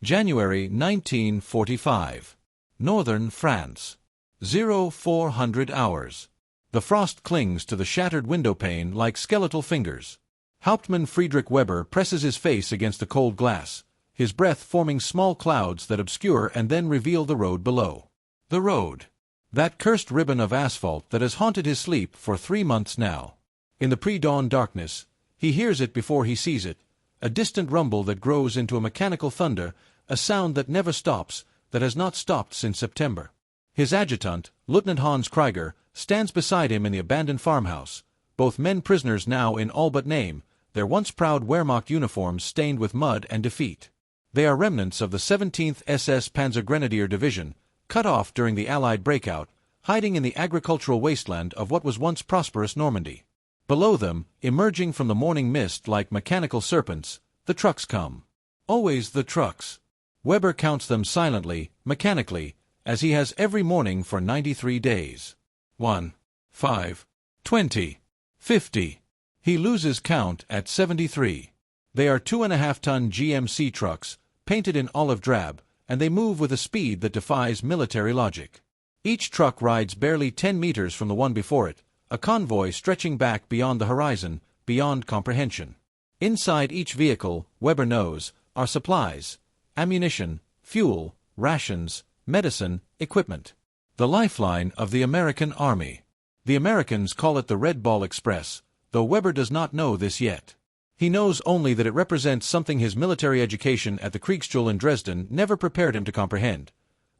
January 1945. Northern France. 0400 hours. The frost clings to the shattered windowpane like skeletal fingers. Hauptmann Friedrich Weber presses his face against the cold glass, his breath forming small clouds that obscure and then reveal the road below. The road. That cursed ribbon of asphalt that has haunted his sleep for 3 months now. In the pre-dawn darkness, he hears it before he sees it, a distant rumble that grows into a mechanical thunder, a sound that never stops, that has not stopped since September. His adjutant, Lieutenant Hans Krieger, stands beside him in the abandoned farmhouse, both men prisoners now in all but name, their once proud Wehrmacht uniforms stained with mud and defeat. They are remnants of the 17th SS Panzergrenadier Division, cut off during the Allied breakout, hiding in the agricultural wasteland of what was once prosperous Normandy. Below them, emerging from the morning mist like mechanical serpents, the trucks come. Always the trucks. Weber counts them silently, mechanically, as he has every morning for 93 days. 1, 5, 20, 50. He loses count at 73. They are 2.5-ton GMC trucks, painted in olive drab, and they move with a speed that defies military logic. Each truck rides barely 10 meters from the one before it, a convoy stretching back beyond the horizon, beyond comprehension. Inside each vehicle, Weber knows, are supplies, ammunition, fuel, rations, medicine, equipment. The lifeline of the American Army. The Americans call it the Red Ball Express, though Weber does not know this yet. He knows only that it represents something his military education at the Kriegsschule in Dresden never prepared him to comprehend: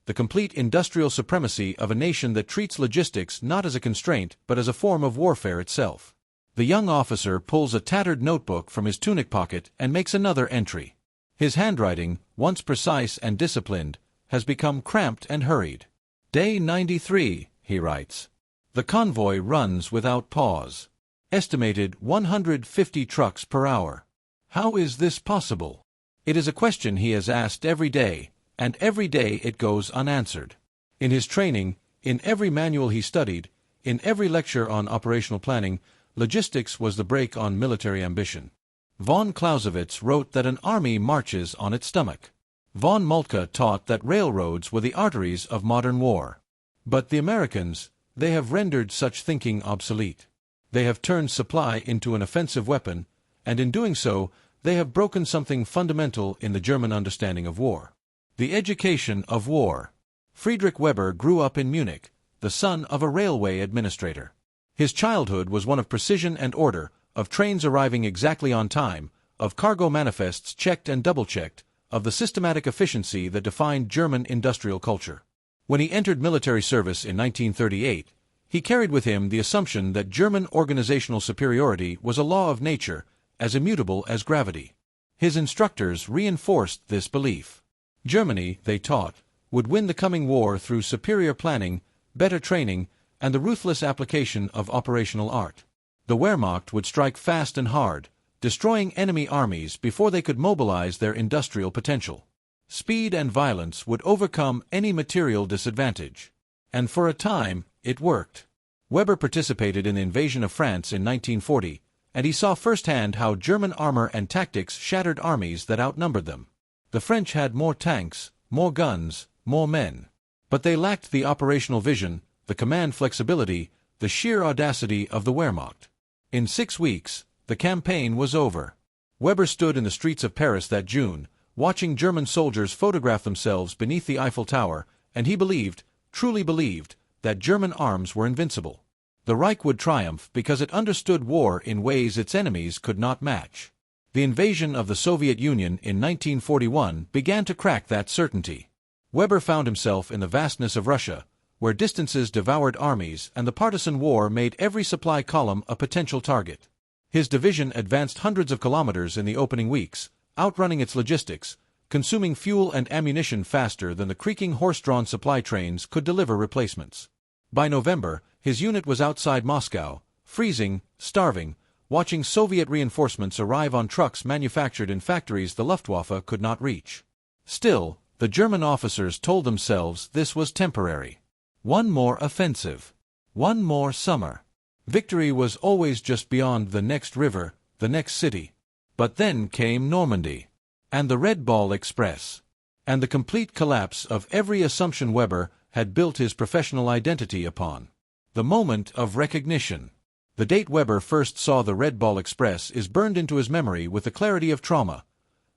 the complete industrial supremacy of a nation that treats logistics not as a constraint but as a form of warfare itself. The young officer pulls a tattered notebook from his tunic pocket and makes another entry. His handwriting, once precise and disciplined, has become cramped and hurried. Day 93, he writes. The convoy runs without pause. Estimated 150 trucks per hour. How is this possible? It is a question he has asked every day, and every day it goes unanswered. In his training, in every manual he studied, in every lecture on operational planning, logistics was the brake on military ambition. Von Clausewitz wrote that an army marches on its stomach. Von Moltke taught that railroads were the arteries of modern war. But the Americans, they have rendered such thinking obsolete. They have turned supply into an offensive weapon, and in doing so, they have broken something fundamental in the German understanding of war. The education of war. Friedrich Weber grew up in Munich, the son of a railway administrator. His childhood was one of precision and order, of trains arriving exactly on time, of cargo manifests checked and double-checked, of the systematic efficiency that defined German industrial culture. When he entered military service in 1938, he carried with him the assumption that German organizational superiority was a law of nature, as immutable as gravity. His instructors reinforced this belief. Germany, they taught, would win the coming war through superior planning, better training, and the ruthless application of operational art. The Wehrmacht would strike fast and hard, destroying enemy armies before they could mobilize their industrial potential. Speed and violence would overcome any material disadvantage. And for a time, it worked. Weber participated in the invasion of France in 1940, and he saw firsthand how German armor and tactics shattered armies that outnumbered them. The French had more tanks, more guns, more men. But they lacked the operational vision, the command flexibility, the sheer audacity of the Wehrmacht. In 6 weeks, the campaign was over. Weber stood in the streets of Paris that June, watching German soldiers photograph themselves beneath the Eiffel Tower, and he believed, truly believed, that German arms were invincible. The Reich would triumph because it understood war in ways its enemies could not match. The invasion of the Soviet Union in 1941 began to crack that certainty. Weber found himself in the vastness of Russia, where distances devoured armies and the partisan war made every supply column a potential target. His division advanced hundreds of kilometers in the opening weeks, outrunning its logistics, consuming fuel and ammunition faster than the creaking horse-drawn supply trains could deliver replacements. By November, his unit was outside Moscow, freezing, starving, watching Soviet reinforcements arrive on trucks manufactured in factories the Luftwaffe could not reach. Still, the German officers told themselves this was temporary. One more offensive. One more summer. Victory was always just beyond the next river, the next city. But then came Normandy. And the Red Ball Express. and the complete collapse of every assumption Weber had built his professional identity upon. The moment of recognition. The date Weber first saw the Red Ball Express is burned into his memory with the clarity of trauma.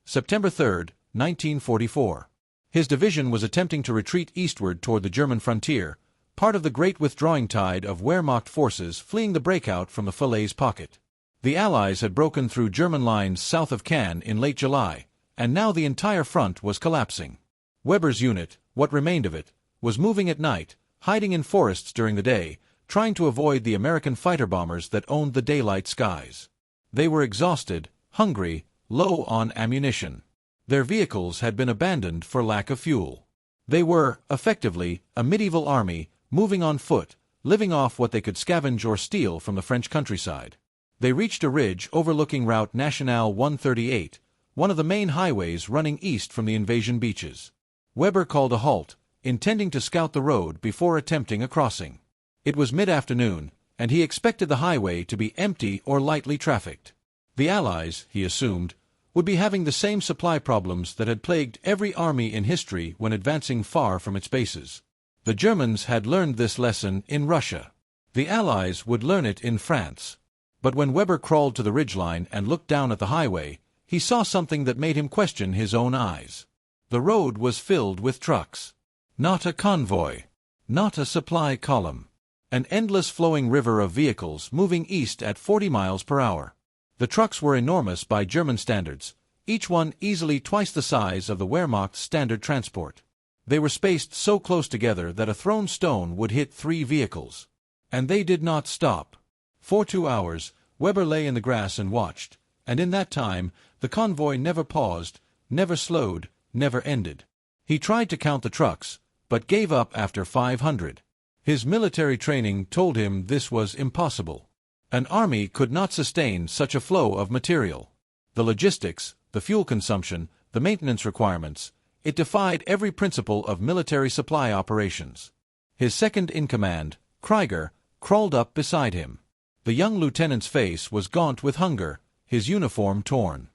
September 3, 1944. His division was attempting to retreat eastward toward the German frontier, part of the great withdrawing tide of Wehrmacht forces fleeing the breakout from the Falaise pocket. The Allies had broken through German lines south of Cannes in late July, and now the entire front was collapsing. Weber's unit, what remained of it, was moving at night, hiding in forests during the day, trying to avoid the American fighter bombers that owned the daylight skies. They were exhausted, hungry, low on ammunition. Their vehicles had been abandoned for lack of fuel. They were, effectively, a medieval army, moving on foot, living off what they could scavenge or steal from the French countryside. They reached a ridge overlooking Route Nationale 138, one of the main highways running east from the invasion beaches. Weber called a halt, intending to scout the road before attempting a crossing. It was mid-afternoon, and he expected the highway to be empty or lightly trafficked. The Allies, he assumed, would be having the same supply problems that had plagued every army in history when advancing far from its bases. The Germans had learned this lesson in Russia. The Allies would learn it in France. But when Weber crawled to the ridgeline and looked down at the highway, he saw something that made him question his own eyes. The road was filled with trucks. Not a convoy. Not a supply column. An endless flowing river of vehicles moving east at 40 miles per hour. The trucks were enormous by German standards, each one easily twice the size of the Wehrmacht standard transport. They were spaced so close together that a thrown stone would hit 3 vehicles. And they did not stop. For 2 hours, Weber lay in the grass and watched, and in that time, the convoy never paused, never slowed, never ended. He tried to count the trucks, but gave up after 500. His military training told him this was impossible. An army could not sustain such a flow of material. The logistics, the fuel consumption, the maintenance requirements, it defied every principle of military supply operations. His second-in-command, Krieger, crawled up beside him. The young lieutenant's face was gaunt with hunger, his uniform torn.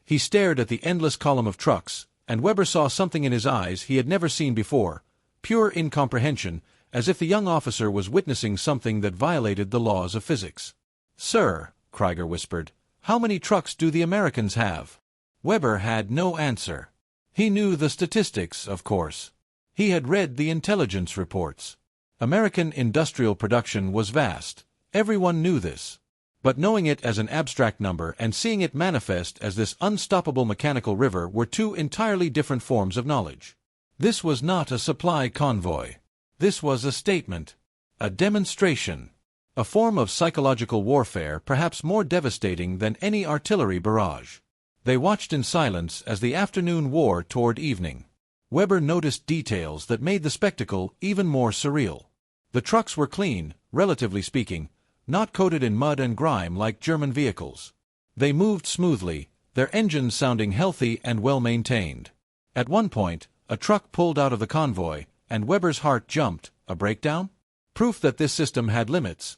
He stared at the endless column of trucks, and Weber saw something in his eyes he had never seen before, pure incomprehension, as if the young officer was witnessing something that violated the laws of physics. "Sir," Krieger whispered, "how many trucks do the Americans have?" Weber had no answer. He knew the statistics, of course. He had read the intelligence reports. American industrial production was vast. Everyone knew this. But knowing it as an abstract number and seeing it manifest as this unstoppable mechanical river were 2 entirely different forms of knowledge. This was not a supply convoy. This was a statement, a demonstration, a form of psychological warfare perhaps more devastating than any artillery barrage. They watched in silence as the afternoon wore toward evening. Weber noticed details that made the spectacle even more surreal. The trucks were clean, relatively speaking, not coated in mud and grime like German vehicles. They moved smoothly, their engines sounding healthy and well-maintained. At one point, a truck pulled out of the convoy, and Weber's heart jumped. A breakdown? Proof that this system had limits.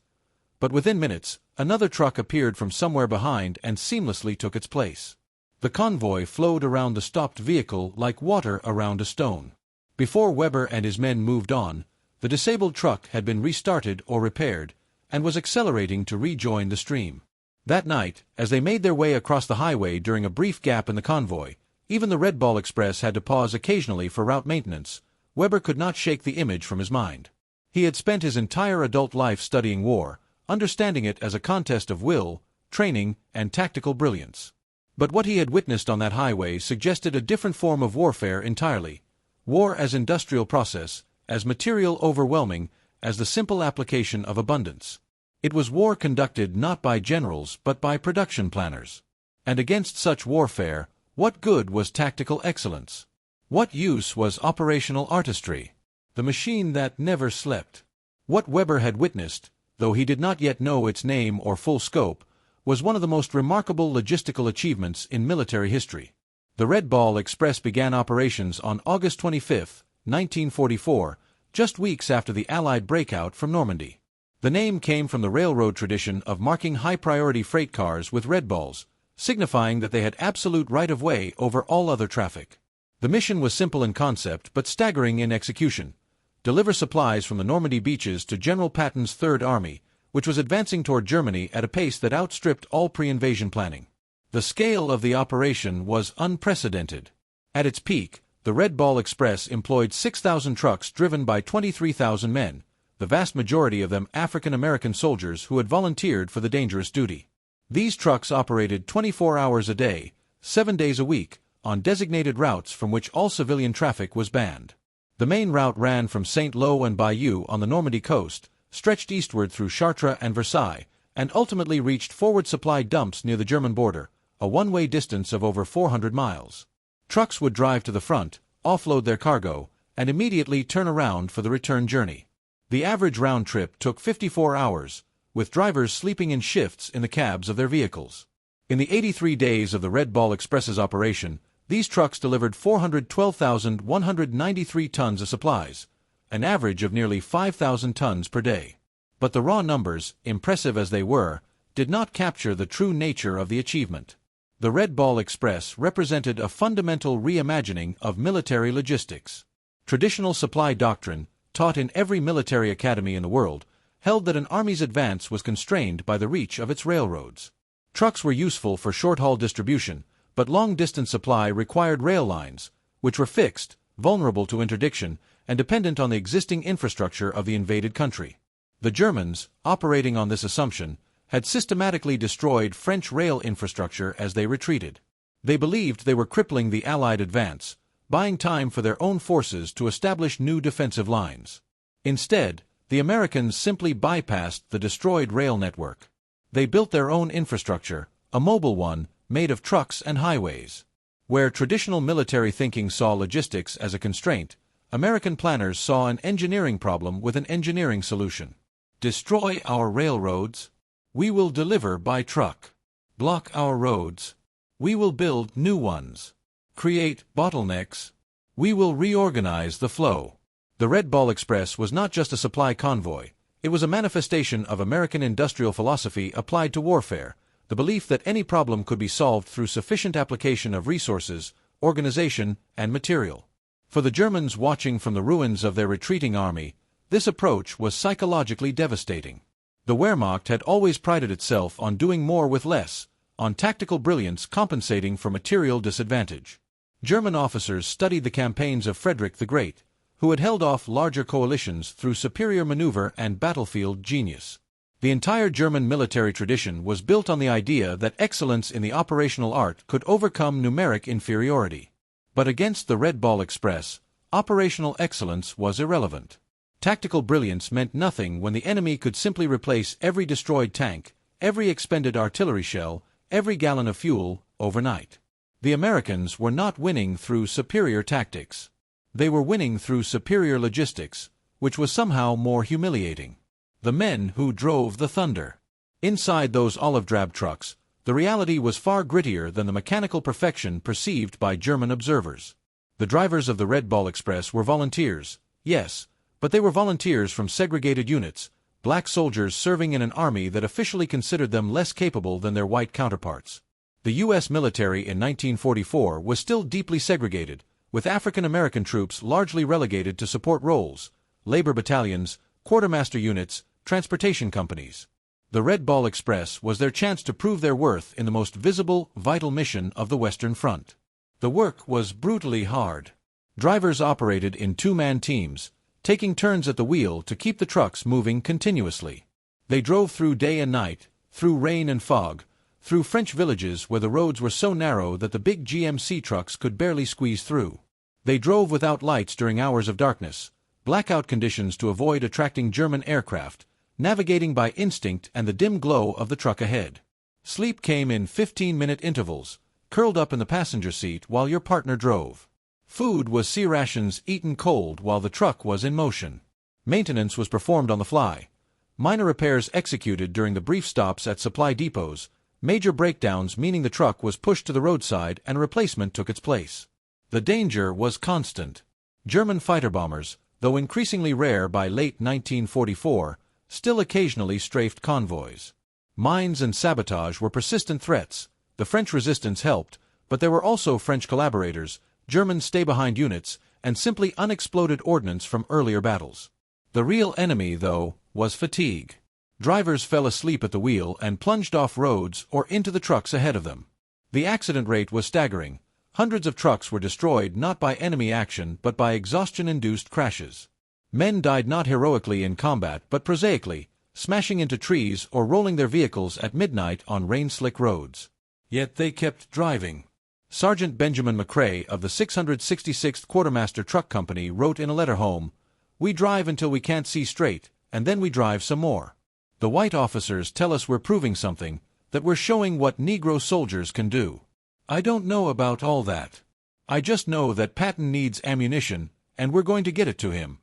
But within minutes, another truck appeared from somewhere behind and seamlessly took its place. The convoy flowed around the stopped vehicle like water around a stone. Before Weber and his men moved on, the disabled truck had been restarted or repaired, and was accelerating to rejoin the stream. That night, as they made their way across the highway during a brief gap in the convoy, even the Red Ball Express had to pause occasionally for route maintenance. Weber could not shake the image from his mind. He had spent his entire adult life studying war, understanding it as a contest of will, training, and tactical brilliance. But what he had witnessed on that highway suggested a different form of warfare entirely. War as industrial process, as material overwhelming, as the simple application of abundance. It was war conducted not by generals but by production planners. And against such warfare, what good was tactical excellence? What use was operational artistry? The machine that never slept. What Weber had witnessed, though he did not yet know its name or full scope, was one of the most remarkable logistical achievements in military history. The Red Ball Express began operations on August 25, 1944, just weeks after the Allied breakout from Normandy. The name came from the railroad tradition of marking high-priority freight cars with red balls, signifying that they had absolute right-of-way over all other traffic. The mission was simple in concept but staggering in execution. Deliver supplies from the Normandy beaches to General Patton's Third Army, which was advancing toward Germany at a pace that outstripped all pre-invasion planning. The scale of the operation was unprecedented. At its peak, the Red Ball Express employed 6,000 trucks driven by 23,000 men, the vast majority of them African-American soldiers who had volunteered for the dangerous duty. These trucks operated 24 hours a day, 7 days a week, on designated routes from which all civilian traffic was banned. The main route ran from Saint-Lô and Bayeux on the Normandy coast, stretched eastward through Chartres and Versailles, and ultimately reached forward supply dumps near the German border, a one-way distance of over 400 miles. Trucks would drive to the front, offload their cargo, and immediately turn around for the return journey. The average round trip took 54 hours, with drivers sleeping in shifts in the cabs of their vehicles. In the 83 days of the Red Ball Express's operation, these trucks delivered 412,193 tons of supplies, an average of nearly 5,000 tons per day. But the raw numbers, impressive as they were, did not capture the true nature of the achievement. The Red Ball Express represented a fundamental reimagining of military logistics. Traditional supply doctrine, taught in every military academy in the world, held that an army's advance was constrained by the reach of its railroads. Trucks were useful for short-haul distribution, but long-distance supply required rail lines, which were fixed, vulnerable to interdiction, and dependent on the existing infrastructure of the invaded country. The Germans, operating on this assumption, had systematically destroyed French rail infrastructure as they retreated. They believed they were crippling the Allied advance, buying time for their own forces to establish new defensive lines. Instead, the Americans simply bypassed the destroyed rail network. They built their own infrastructure, a mobile one, made of trucks and highways. Where traditional military thinking saw logistics as a constraint, American planners saw an engineering problem with an engineering solution. Destroy our railroads? We will deliver by truck. Block our roads? We will build new ones. Create bottlenecks? We will reorganize the flow. The Red Ball Express was not just a supply convoy, it was a manifestation of American industrial philosophy applied to warfare, the belief that any problem could be solved through sufficient application of resources, organization, and material. For the Germans watching from the ruins of their retreating army, this approach was psychologically devastating. The Wehrmacht had always prided itself on doing more with less, on tactical brilliance compensating for material disadvantage. German officers studied the campaigns of Frederick the Great, who had held off larger coalitions through superior maneuver and battlefield genius. The entire German military tradition was built on the idea that excellence in the operational art could overcome numeric inferiority. But against the Red Ball Express, operational excellence was irrelevant. Tactical brilliance meant nothing when the enemy could simply replace every destroyed tank, every expended artillery shell, every gallon of fuel, overnight. The Americans were not winning through superior tactics. They were winning through superior logistics, which was somehow more humiliating. The men who drove the thunder. Inside those olive-drab trucks, the reality was far grittier than the mechanical perfection perceived by German observers. The drivers of the Red Ball Express were volunteers, yes, but they were volunteers from segregated units, black soldiers serving in an army that officially considered them less capable than their white counterparts. The U.S. military in 1944 was still deeply segregated, with African-American troops largely relegated to support roles, labor battalions, quartermaster units, transportation companies. The Red Ball Express was their chance to prove their worth in the most visible, vital mission of the Western Front. The work was brutally hard. Drivers operated in two-man teams, taking turns at the wheel to keep the trucks moving continuously. They drove through day and night, through rain and fog, through French villages where the roads were so narrow that the big GMC trucks could barely squeeze through. They drove without lights during hours of darkness, blackout conditions to avoid attracting German aircraft, navigating by instinct and the dim glow of the truck ahead. Sleep came in 15-minute intervals, curled up in the passenger seat while your partner drove. Food was sea rations eaten cold while the truck was in motion. Maintenance was performed on the fly. Minor repairs executed during the brief stops at supply depots, major breakdowns meaning the truck was pushed to the roadside and a replacement took its place. The danger was constant. German fighter bombers, though increasingly rare by late 1944, still occasionally strafed convoys. Mines and sabotage were persistent threats. The French resistance helped, but there were also French collaborators, German stay-behind units, and simply unexploded ordnance from earlier battles. The real enemy, though, was fatigue. Drivers fell asleep at the wheel and plunged off roads or into the trucks ahead of them. The accident rate was staggering. Hundreds of trucks were destroyed not by enemy action but by exhaustion-induced crashes. Men died not heroically in combat but prosaically, smashing into trees or rolling their vehicles at midnight on rain-slick roads. Yet they kept driving. Sergeant Benjamin McCrae of the 666th Quartermaster Truck Company wrote in a letter home, "We drive until we can't see straight, and then we drive some more. The white officers tell us we're proving something, that we're showing what Negro soldiers can do. I don't know about all that. I just know that Patton needs ammunition, and we're going to get it to him."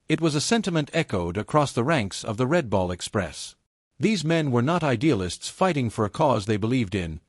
It was a sentiment echoed across the ranks of the Red Ball Express. These men were not idealists fighting for a cause they believed in.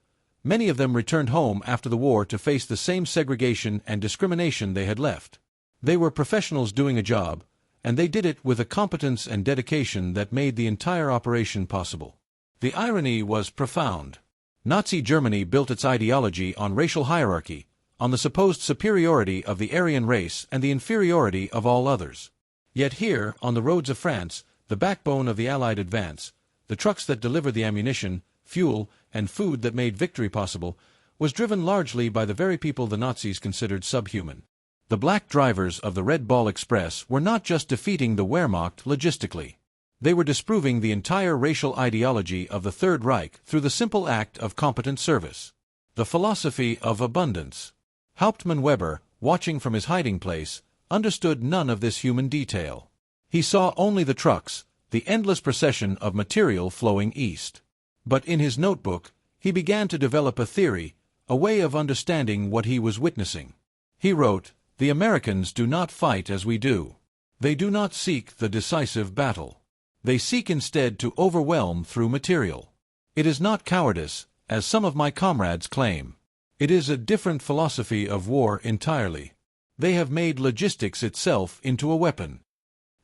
Many of them returned home after the war to face the same segregation and discrimination they had left. They were professionals doing a job, and they did it with a competence and dedication that made the entire operation possible. The irony was profound. Nazi Germany built its ideology on racial hierarchy, on the supposed superiority of the Aryan race and the inferiority of all others. Yet here, on the roads of France, the backbone of the Allied advance, the trucks that delivered the ammunition, fuel, and food that made victory possible, was driven largely by the very people the Nazis considered subhuman. The black drivers of the Red Ball Express were not just defeating the Wehrmacht logistically. They were disproving the entire racial ideology of the Third Reich through the simple act of competent service. The philosophy of abundance. Hauptmann Weber, watching from his hiding place, understood none of this human detail. He saw only the trucks, the endless procession of material flowing east. But in his notebook, he began to develop a theory, a way of understanding what he was witnessing. He wrote, "The Americans do not fight as we do. They do not seek the decisive battle. They seek instead to overwhelm through material. It is not cowardice, as some of my comrades claim. It is a different philosophy of war entirely. They have made logistics itself into a weapon."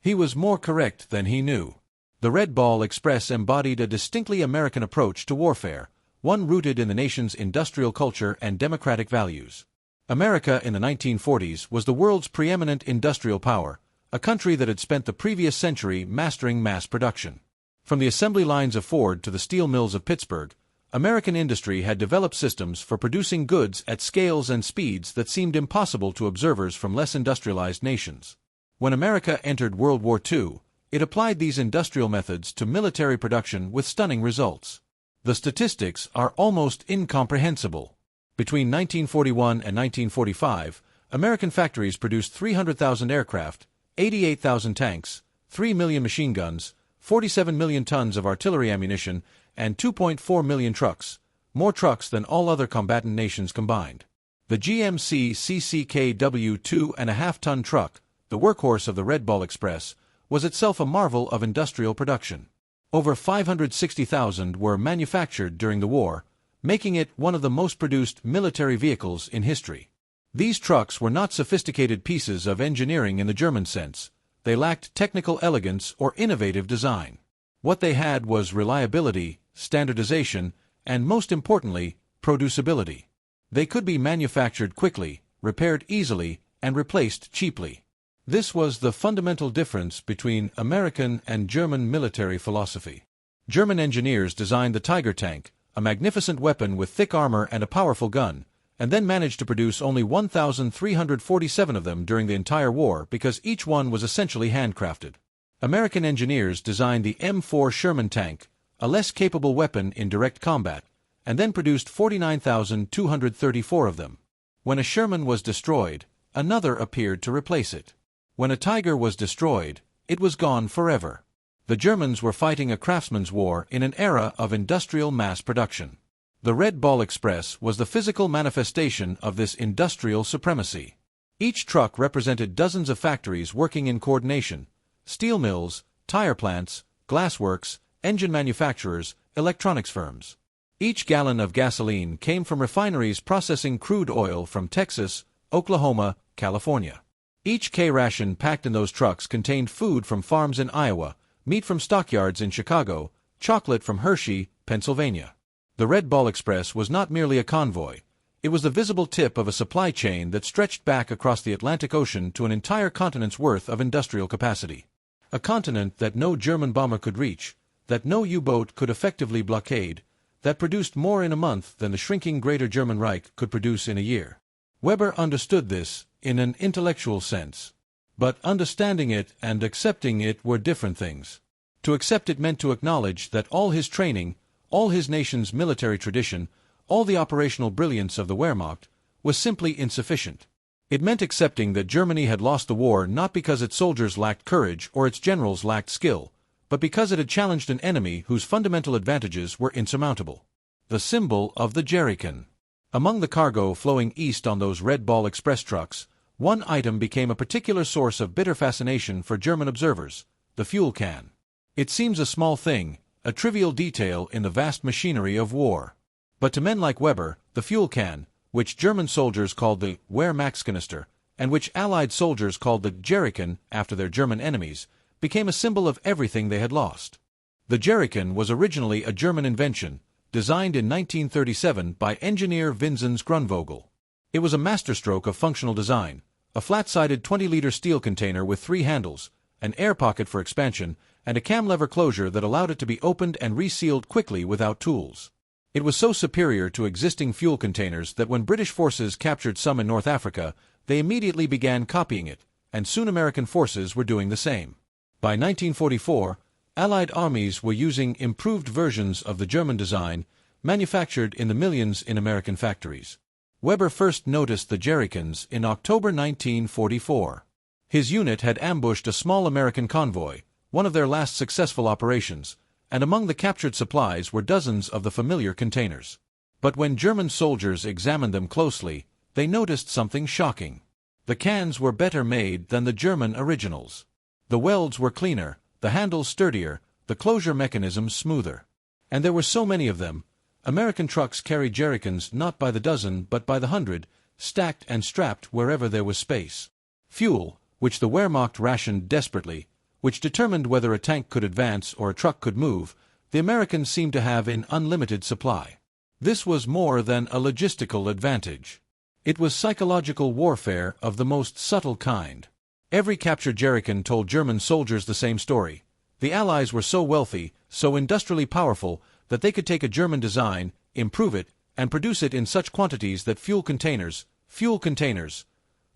He was more correct than he knew. The Red Ball Express embodied a distinctly American approach to warfare, one rooted in the nation's industrial culture and democratic values. America in the 1940s was the world's preeminent industrial power, a country that had spent the previous century mastering mass production. From the assembly lines of Ford to the steel mills of Pittsburgh, American industry had developed systems for producing goods at scales and speeds that seemed impossible to observers from less industrialized nations. When America entered World War II, it applied these industrial methods to military production with stunning results. The statistics are almost incomprehensible. Between 1941 and 1945, American factories produced 300,000 aircraft, 88,000 tanks, 3 million machine guns, 47 million tons of artillery ammunition, and 2.4 million trucks, more trucks than all other combatant nations combined. The GMC CCKW 2.5-ton truck, the workhorse of the Red Ball Express, was itself a marvel of industrial production. Over 560,000 were manufactured during the war, making it one of the most produced military vehicles in history. These trucks were not sophisticated pieces of engineering in the German sense. They lacked technical elegance or innovative design. What they had was reliability, standardization, and most importantly, producibility. They could be manufactured quickly, repaired easily, and replaced cheaply. This was the fundamental difference between American and German military philosophy. German engineers designed the Tiger tank, a magnificent weapon with thick armor and a powerful gun, and then managed to produce only 1,347 of them during the entire war because each one was essentially handcrafted. American engineers designed the M4 Sherman tank, a less capable weapon in direct combat, and then produced 49,234 of them. When a Sherman was destroyed, another appeared to replace it. When a Tiger was destroyed, it was gone forever. The Germans were fighting a craftsman's war in an era of industrial mass production. The Red Ball Express was the physical manifestation of this industrial supremacy. Each truck represented dozens of factories working in coordination: steel mills, tire plants, glassworks, engine manufacturers, electronics firms. Each gallon of gasoline came from refineries processing crude oil from Texas, Oklahoma, California. Each K-ration packed in those trucks contained food from farms in Iowa, meat from stockyards in Chicago, chocolate from Hershey, Pennsylvania. The Red Ball Express was not merely a convoy. It was the visible tip of a supply chain that stretched back across the Atlantic Ocean to an entire continent's worth of industrial capacity. A continent that no German bomber could reach, that no U-boat could effectively blockade, that produced more in a month than the shrinking Greater German Reich could produce in a year. Weber understood this in an intellectual sense. But understanding it and accepting it were different things. To accept it meant to acknowledge that all his training, all his nation's military tradition, all the operational brilliance of the Wehrmacht, was simply insufficient. It meant accepting that Germany had lost the war not because its soldiers lacked courage or its generals lacked skill, but because it had challenged an enemy whose fundamental advantages were insurmountable. The symbol of the jerrycan. Among the cargo flowing east on those Red Ball Express trucks, one item became a particular source of bitter fascination for German observers: the fuel can. It seems a small thing, a trivial detail in the vast machinery of war. But to men like Weber, the fuel can, which German soldiers called the Wehrmachtskanister, and which Allied soldiers called the jerrycan after their German enemies, became a symbol of everything they had lost. The jerrycan was originally a German invention, designed in 1937 by engineer Vinzenz Grunvogel. It was a masterstroke of functional design, a flat-sided 20-liter steel container with 3 handles, an air pocket for expansion, and a cam lever closure that allowed it to be opened and resealed quickly without tools. It was so superior to existing fuel containers that when British forces captured some in North Africa, they immediately began copying it, and soon American forces were doing the same. By 1944, Allied armies were using improved versions of the German design, manufactured in the millions in American factories. Weber first noticed the jerrycans in October 1944. His unit had ambushed a small American convoy, one of their last successful operations, and among the captured supplies were dozens of the familiar containers. But when German soldiers examined them closely, they noticed something shocking. The cans were better made than the German originals. The welds were cleaner, the handles sturdier, the closure mechanisms smoother. And there were so many of them. American trucks carried jerrycans not by the dozen but by the hundred, stacked and strapped wherever there was space. Fuel, which the Wehrmacht rationed desperately, which determined whether a tank could advance or a truck could move, the Americans seemed to have in unlimited supply. This was more than a logistical advantage. It was psychological warfare of the most subtle kind. Every captured jerrycan told German soldiers the same story. The Allies were so wealthy, so industrially powerful, that they could take a German design, improve it, and produce it in such quantities that fuel containers,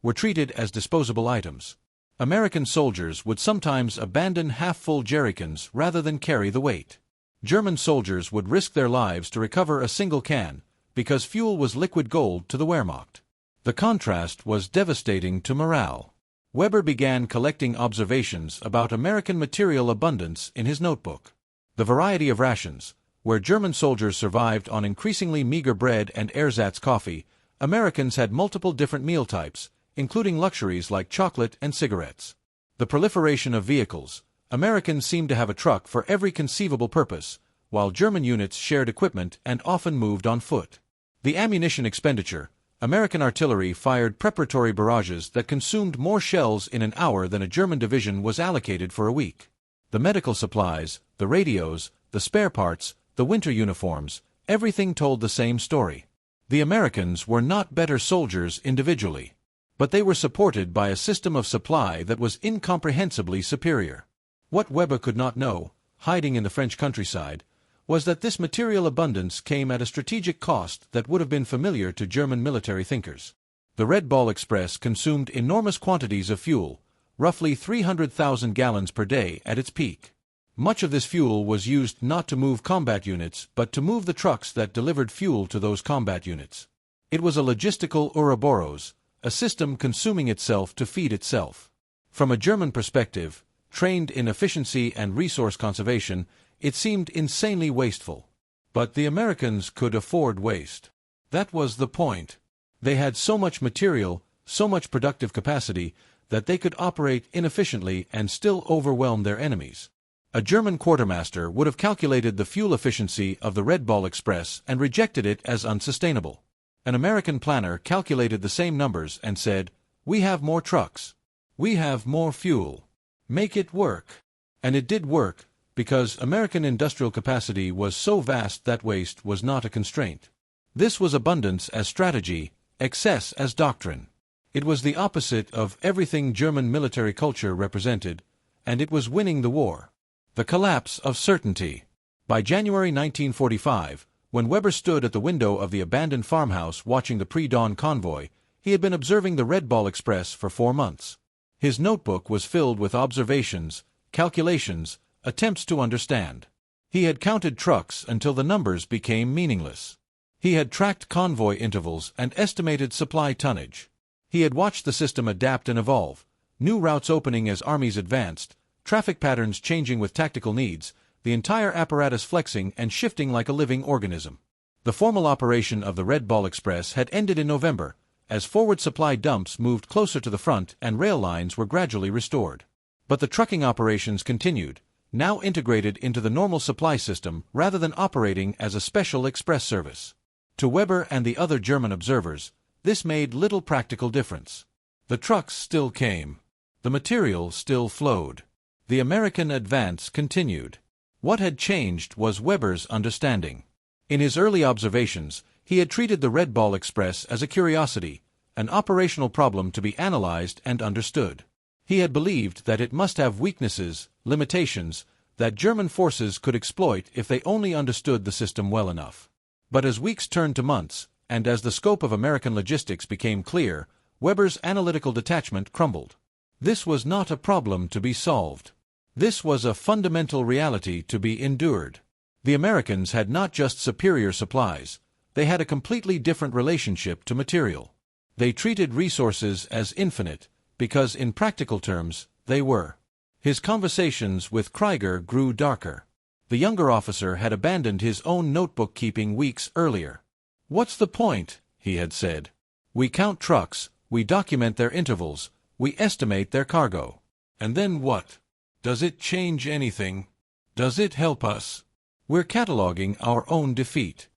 were treated as disposable items. American soldiers would sometimes abandon half-full jerrycans rather than carry the weight. German soldiers would risk their lives to recover a single can, because fuel was liquid gold to the Wehrmacht. The contrast was devastating to morale. Weber began collecting observations about American material abundance in his notebook. The variety of rations, where German soldiers survived on increasingly meager bread and ersatz coffee, Americans had multiple different meal types, including luxuries like chocolate and cigarettes. The proliferation of vehicles. Americans seemed to have a truck for every conceivable purpose, while German units shared equipment and often moved on foot. The ammunition expenditure. American artillery fired preparatory barrages that consumed more shells in an hour than a German division was allocated for a week. The medical supplies, the radios, the spare parts, the winter uniforms, everything told the same story. The Americans were not better soldiers individually, but they were supported by a system of supply that was incomprehensibly superior. What Weber could not know, hiding in the French countryside, was that this material abundance came at a strategic cost that would have been familiar to German military thinkers. The Red Ball Express consumed enormous quantities of fuel, roughly 300,000 gallons per day at its peak. Much of this fuel was used not to move combat units but to move the trucks that delivered fuel to those combat units. It was a logistical Ouroboros, a system consuming itself to feed itself. From a German perspective, trained in efficiency and resource conservation, it seemed insanely wasteful. But the Americans could afford waste. That was the point. They had so much material, so much productive capacity, that they could operate inefficiently and still overwhelm their enemies. A German quartermaster would have calculated the fuel efficiency of the Red Ball Express and rejected it as unsustainable. An American planner calculated the same numbers and said, "We have more trucks. We have more fuel. Make it work." And it did work, because American industrial capacity was so vast that waste was not a constraint. This was abundance as strategy, excess as doctrine. It was the opposite of everything German military culture represented, and it was winning the war. The collapse of certainty. By January 1945, when Weber stood at the window of the abandoned farmhouse watching the pre-dawn convoy, he had been observing the Red Ball Express for 4 months. His notebook was filled with observations, calculations, attempts to understand. He had counted trucks until the numbers became meaningless. He had tracked convoy intervals and estimated supply tonnage. He had watched the system adapt and evolve, new routes opening as armies advanced, traffic patterns changing with tactical needs, the entire apparatus flexing and shifting like a living organism. The formal operation of the Red Ball Express had ended in November, as forward supply dumps moved closer to the front and rail lines were gradually restored. But the trucking operations continued, now integrated into the normal supply system rather than operating as a special express service. To Weber and the other German observers, this made little practical difference. The trucks still came. The material still flowed. The American advance continued. What had changed was Weber's understanding. In his early observations, he had treated the Red Ball Express as a curiosity, an operational problem to be analyzed and understood. He had believed that it must have weaknesses, limitations, that German forces could exploit if they only understood the system well enough. But as weeks turned to months, and as the scope of American logistics became clear, Weber's analytical detachment crumbled. This was not a problem to be solved. This was a fundamental reality to be endured. The Americans had not just superior supplies, they had a completely different relationship to material. They treated resources as infinite, because in practical terms, they were. His conversations with Krieger grew darker. The younger officer had abandoned his own notebook-keeping weeks earlier. "What's the point?" he had said. "We count trucks, we document their intervals, we estimate their cargo. And then what? Does it change anything? Does it help us? We're cataloging our own defeat."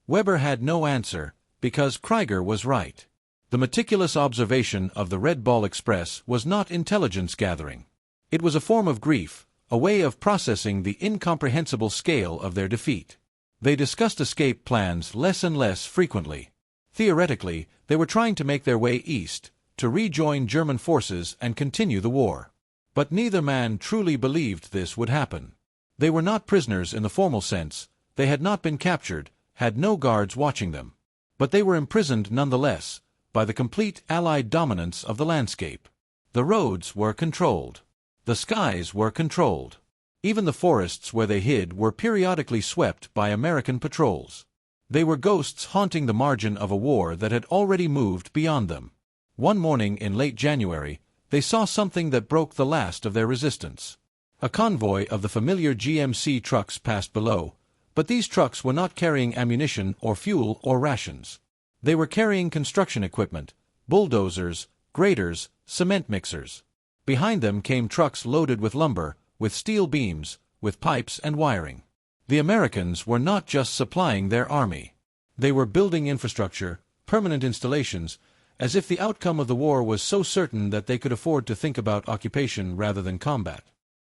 Weber had no answer, because Krieger was right. The meticulous observation of the Red Ball Express was not intelligence gathering. It was a form of grief, a way of processing the incomprehensible scale of their defeat. They discussed escape plans less and less frequently. Theoretically, they were trying to make their way east, to rejoin German forces and continue the war. But neither man truly believed this would happen. They were not prisoners in the formal sense, they had not been captured, had no guards watching them. But they were imprisoned nonetheless, by the complete Allied dominance of the landscape. The roads were controlled. The skies were controlled. Even the forests where they hid were periodically swept by American patrols. They were ghosts haunting the margin of a war that had already moved beyond them. One morning in late January, they saw something that broke the last of their resistance. A convoy of the familiar GMC trucks passed below, but these trucks were not carrying ammunition or fuel or rations. They were carrying construction equipment, bulldozers, graders, cement mixers. Behind them came trucks loaded with lumber, with steel beams, with pipes and wiring. The Americans were not just supplying their army. They were building infrastructure, permanent installations, as if the outcome of the war was so certain that they could afford to think about occupation rather than combat.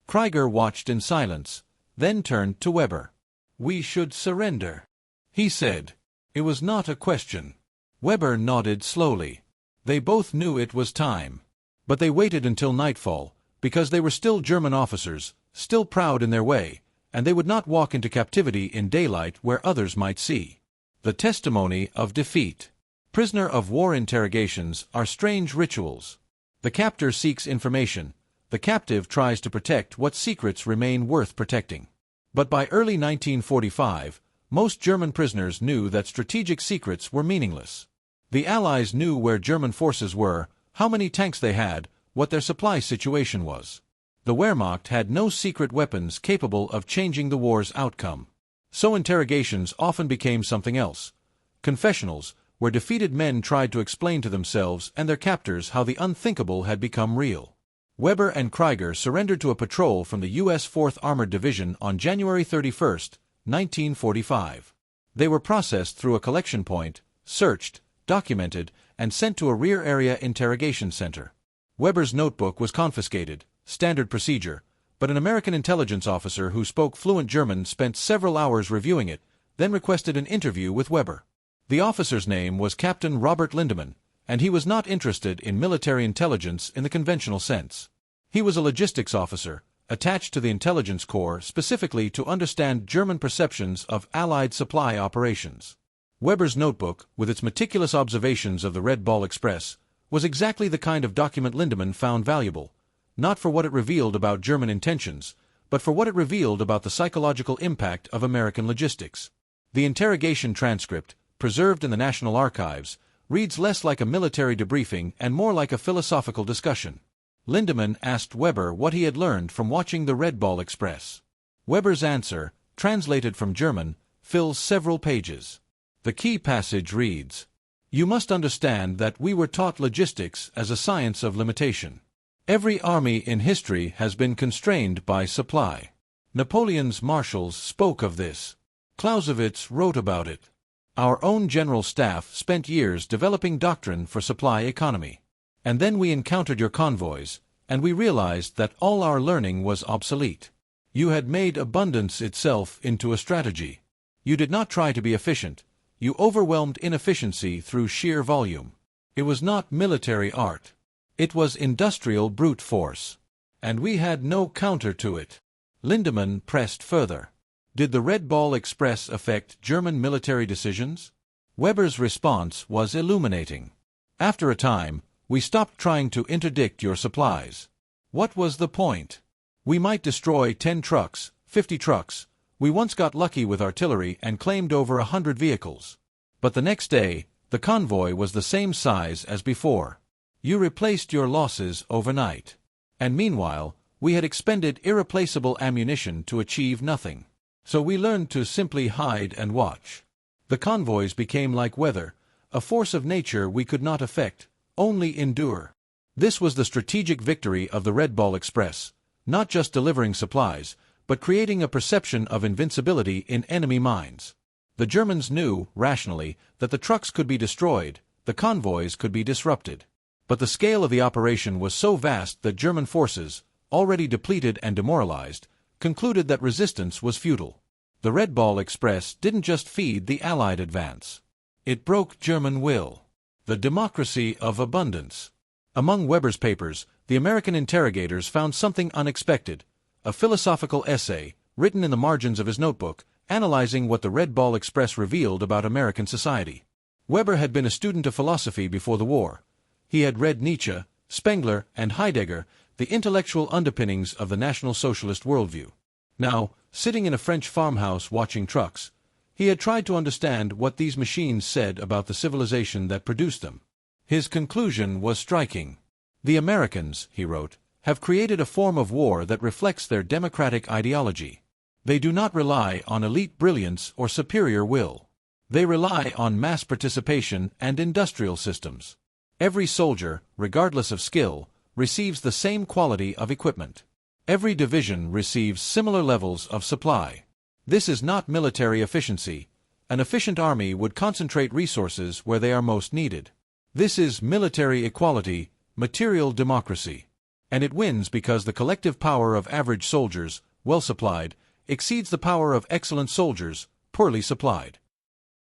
Krieger watched in silence, then turned to Weber. "We should surrender," he said. It was not a question. Weber nodded slowly. They both knew it was time. But they waited until nightfall, because they were still German officers, still proud in their way, and they would not walk into captivity in daylight where others might see. The testimony of defeat. Prisoner of war interrogations are strange rituals. The captor seeks information. The captive tries to protect what secrets remain worth protecting. But by early 1945, most German prisoners knew that strategic secrets were meaningless. The Allies knew where German forces were, how many tanks they had, what their supply situation was. The Wehrmacht had no secret weapons capable of changing the war's outcome. So interrogations often became something else. Confessionals, where defeated men tried to explain to themselves and their captors how the unthinkable had become real. Weber and Krieger surrendered to a patrol from the U.S. 4th Armored Division on January 31, 1945. They were processed through a collection point, searched, documented, and sent to a rear area interrogation center. Weber's notebook was confiscated, standard procedure, but an American intelligence officer who spoke fluent German spent several hours reviewing it, then requested an interview with Weber. The officer's name was Captain Robert Lindemann, and he was not interested in military intelligence in the conventional sense. He was a logistics officer, attached to the intelligence corps specifically to understand German perceptions of Allied supply operations. Weber's notebook, with its meticulous observations of the Red Ball Express, was exactly the kind of document Lindemann found valuable, not for what it revealed about German intentions, but for what it revealed about the psychological impact of American logistics. The interrogation transcript, preserved in the National Archives, reads less like a military debriefing and more like a philosophical discussion. Lindemann asked Weber what he had learned from watching the Red Ball Express. Weber's answer, translated from German, fills several pages. The key passage reads, "You must understand that we were taught logistics as a science of limitation. Every army in history has been constrained by supply. Napoleon's marshals spoke of this. Clausewitz wrote about it. Our own general staff spent years developing doctrine for supply economy. And then we encountered your convoys, and we realized that all our learning was obsolete. You had made abundance itself into a strategy. You did not try to be efficient. You overwhelmed inefficiency through sheer volume. It was not military art. It was industrial brute force. And we had no counter to it." Lindemann pressed further. Did the Red Ball Express affect German military decisions? Weber's response was illuminating. "After a time, we stopped trying to interdict your supplies. What was the point? We might destroy 10 trucks, 50 trucks. We once got lucky with artillery and claimed over 100 vehicles. But the next day, the convoy was the same size as before. You replaced your losses overnight. And meanwhile, we had expended irreplaceable ammunition to achieve nothing. So we learned to simply hide and watch. The convoys became like weather, a force of nature we could not affect, only endure. This was the strategic victory of the Red Ball Express, not just delivering supplies, but creating a perception of invincibility in enemy minds. The Germans knew, rationally, that the trucks could be destroyed, the convoys could be disrupted. But the scale of the operation was so vast that German forces, already depleted and demoralized, concluded that resistance was futile. The Red Ball Express didn't just feed the Allied advance. It broke German will. The democracy of abundance. Among Weber's papers, the American interrogators found something unexpected, a philosophical essay, written in the margins of his notebook, analyzing what the Red Ball Express revealed about American society. Weber had been a student of philosophy before the war. He had read Nietzsche, Spengler, and Heidegger, the intellectual underpinnings of the National Socialist worldview. Now, sitting in a French farmhouse watching trucks, he had tried to understand what these machines said about the civilization that produced them. His conclusion was striking. "The Americans," he wrote, "have created a form of war that reflects their democratic ideology. They do not rely on elite brilliance or superior will. They rely on mass participation and industrial systems. Every soldier, regardless of skill, receives the same quality of equipment. Every division receives similar levels of supply. This is not military efficiency. An efficient army would concentrate resources where they are most needed. This is military equality, material democracy. And it wins because the collective power of average soldiers, well supplied, exceeds the power of excellent soldiers, poorly supplied."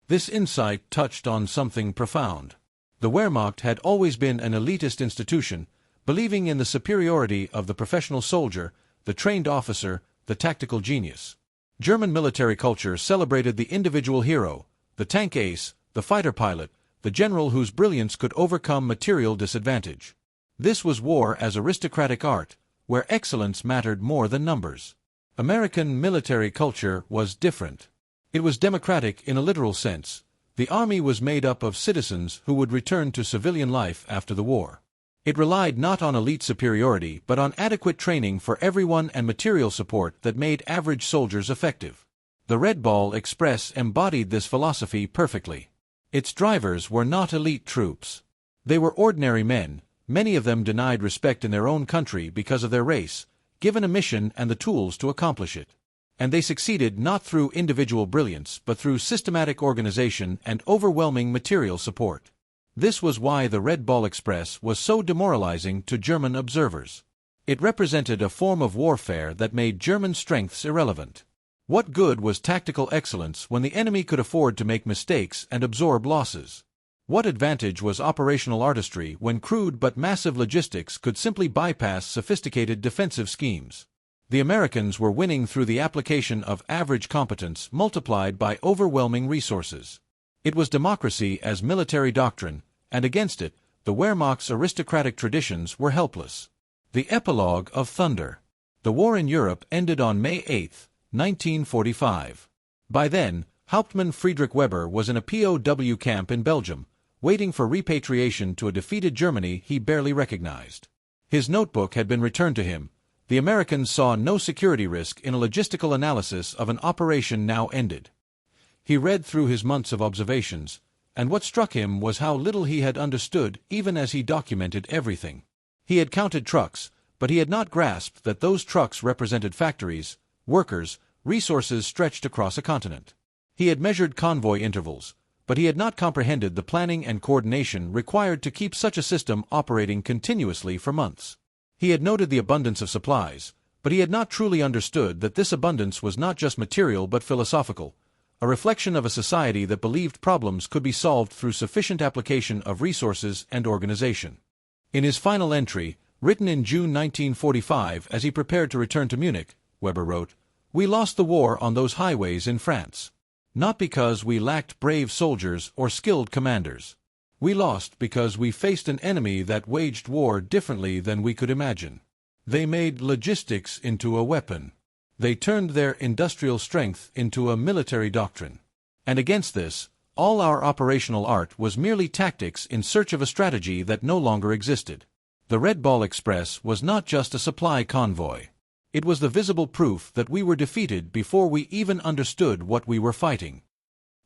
This insight touched on something profound. The Wehrmacht had always been an elitist institution, believing in the superiority of the professional soldier, the trained officer, the tactical genius. German military culture celebrated the individual hero, the tank ace, the fighter pilot, the general whose brilliance could overcome material disadvantage. This was war as aristocratic art, where excellence mattered more than numbers. American military culture was different. It was democratic in a literal sense. The army was made up of citizens who would return to civilian life after the war. It relied not on elite superiority but on adequate training for everyone and material support that made average soldiers effective. The Red Ball Express embodied this philosophy perfectly. Its drivers were not elite troops. They were ordinary men, many of them denied respect in their own country because of their race, given a mission and the tools to accomplish it. And they succeeded not through individual brilliance but through systematic organization and overwhelming material support. This was why the Red Ball Express was so demoralizing to German observers. It represented a form of warfare that made German strengths irrelevant. What good was tactical excellence when the enemy could afford to make mistakes and absorb losses? What advantage was operational artistry when crude but massive logistics could simply bypass sophisticated defensive schemes? The Americans were winning through the application of average competence multiplied by overwhelming resources. It was democracy as military doctrine, and against it, the Wehrmacht's aristocratic traditions were helpless. The Epilogue of Thunder. The war in Europe ended on May 8, 1945. By then, Hauptmann Friedrich Weber was in a POW camp in Belgium, waiting for repatriation to a defeated Germany he barely recognized. His notebook had been returned to him. The Americans saw no security risk in a logistical analysis of an operation now ended. He read through his months of observations, and what struck him was how little he had understood even as he documented everything. He had counted trucks, but he had not grasped that those trucks represented factories, workers, resources stretched across a continent. He had measured convoy intervals, but he had not comprehended the planning and coordination required to keep such a system operating continuously for months. He had noted the abundance of supplies, but he had not truly understood that this abundance was not just material but philosophical, a reflection of a society that believed problems could be solved through sufficient application of resources and organization. In his final entry, written in June 1945 as he prepared to return to Munich, Weber wrote, "We lost the war on those highways in France. Not because we lacked brave soldiers or skilled commanders. We lost because we faced an enemy that waged war differently than we could imagine. They made logistics into a weapon. They turned their industrial strength into a military doctrine. And against this, all our operational art was merely tactics in search of a strategy that no longer existed. The Red Ball Express was not just a supply convoy. It was the visible proof that we were defeated before we even understood what we were fighting."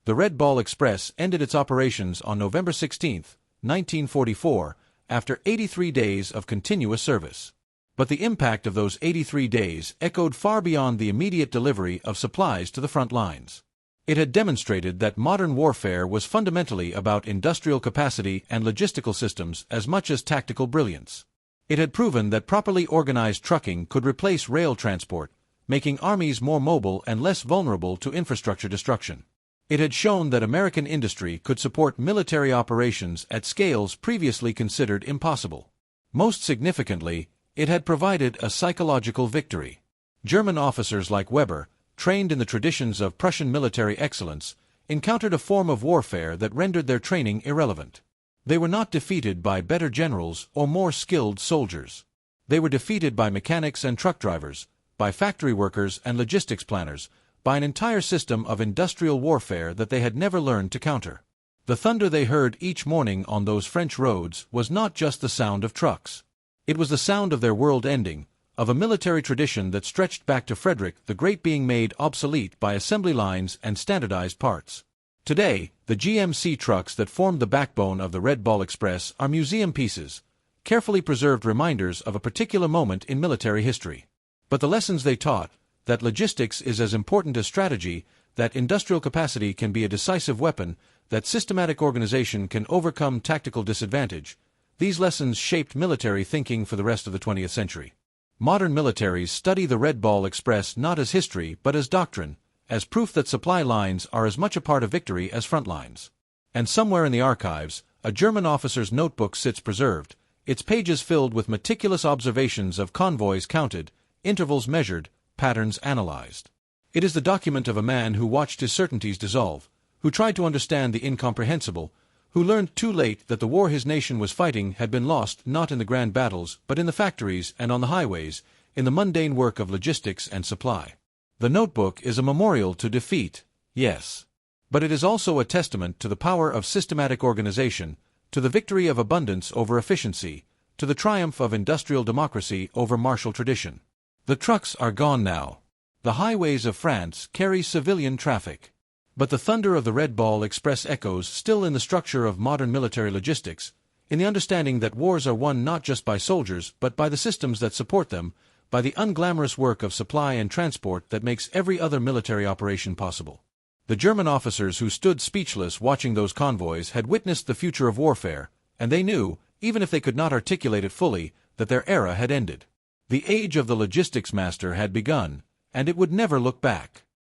The Red Ball Express ended its operations on November 16, 1944, after 83 days of continuous service. But the impact of those 83 days echoed far beyond the immediate delivery of supplies to the front lines. It had demonstrated that modern warfare was fundamentally about industrial capacity and logistical systems as much as tactical brilliance. It had proven that properly organized trucking could replace rail transport, making armies more mobile and less vulnerable to infrastructure destruction. It had shown that American industry could support military operations at scales previously considered impossible. Most significantly, it had provided a psychological victory. German officers like Weber, trained in the traditions of Prussian military excellence, encountered a form of warfare that rendered their training irrelevant. They were not defeated by better generals or more skilled soldiers. They were defeated by mechanics and truck drivers, by factory workers and logistics planners, by an entire system of industrial warfare that they had never learned to counter. The thunder they heard each morning on those French roads was not just the sound of trucks. It was the sound of their world ending, of a military tradition that stretched back to Frederick the Great being made obsolete by assembly lines and standardized parts. Today, the GMC trucks that formed the backbone of the Red Ball Express are museum pieces, carefully preserved reminders of a particular moment in military history. But the lessons they taught, that logistics is as important as strategy, that industrial capacity can be a decisive weapon, that systematic organization can overcome tactical disadvantage, these lessons shaped military thinking for the rest of the 20th century. Modern militaries study the Red Ball Express not as history but as doctrine, as proof that supply lines are as much a part of victory as front lines. And somewhere in the archives, a German officer's notebook sits preserved, its pages filled with meticulous observations of convoys counted, intervals measured, patterns analyzed. It is the document of a man who watched his certainties dissolve, who tried to understand the incomprehensible, who learned too late that the war his nation was fighting had been lost not in the grand battles but in the factories and on the highways, in the mundane work of logistics and supply. The notebook is a memorial to defeat, yes. But it is also a testament to the power of systematic organization, to the victory of abundance over efficiency, to the triumph of industrial democracy over martial tradition. The trucks are gone now. The highways of France carry civilian traffic. But the thunder of the Red Ball Express echoes still in the structure of modern military logistics, in the understanding that wars are won not just by soldiers but by the systems that support them, by the unglamorous work of supply and transport that makes every other military operation possible. The German officers who stood speechless watching those convoys had witnessed the future of warfare, and they knew, even if they could not articulate it fully, that their era had ended. The age of the logistics master had begun, and it would never look back.